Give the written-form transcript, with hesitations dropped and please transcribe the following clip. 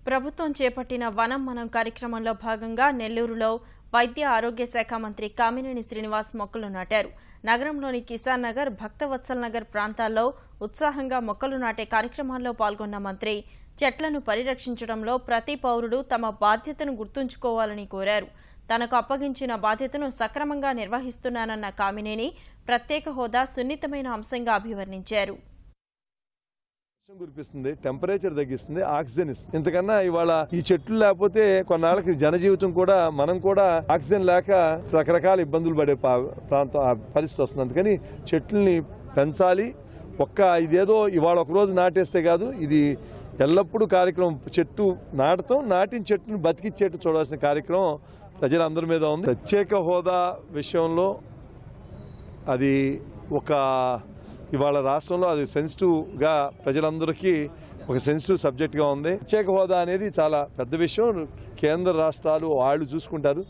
ప్రభుత్వం చేపట్టిన వనం మనం కార్యక్రమంలో భాగంగా నెల్లూరులో వైద్య ఆరోగ్య శాఖ మంత్రి కామినేని శ్రీనివాస్ మొక్కలు నాటారు. నగరంలోని కిసాన్ నగర్, భక్తవత్సల్ నగర్ ప్రాంతాల్లో ఉత్సాహంగా మొక్కలు నాటే కార్యక్రమాల్లో పాల్గొన్న మంత్రి చెట్లను పరిరక్షించడంలో ప్రతి పౌరుడు తమ బాధ్యతను గుర్తుంచుకోవాలని కోరారు. తనకు అప్పగించిన బాధ్యతను సక్రమంగా నిర్వహిస్తున్నానన్న కామినేని ప్రత్యేక హోదా సున్నితమైన అంశంగా అభివర్ణించారు. కురిపిస్తుంది, టెంపరేచర్ తగ్గిస్తుంది, ఆక్సిజన్ ఇస్తుంది. ఇంతకన్నా ఇవాళ ఈ చెట్లు లేకపోతే కొన్నాళ్ళకి జనజీవితం కూడా మనం కూడా ఆక్సిజన్ లేక రకరకాల ఇబ్బందులు పడే పరిస్థితి వస్తుంది. అందుకని చెట్లని పెంచాలి. ఇదేదో ఇవాళ ఒక రోజు నాటేస్తే కాదు, ఇది ఎల్లప్పుడూ కార్యక్రమం. చెట్టు నాటడం, నాటిన చెట్టును బతికిచ్చేట్టు చూడాల్సిన కార్యక్రమం ప్రజలందరి మీద ఉంది. ప్రత్యేక హోదా విషయంలో అది ఇవాళ రాష్ట్రంలో అది సెన్సిటివ్గా ప్రజలందరికీ ఒక సెన్సిటివ్ సబ్జెక్ట్గా ఉంది. ప్రత్యేక హోదా అనేది చాలా పెద్ద విషయం. కేంద్ర రాష్ట్రాలు వాళ్ళు చూసుకుంటారు.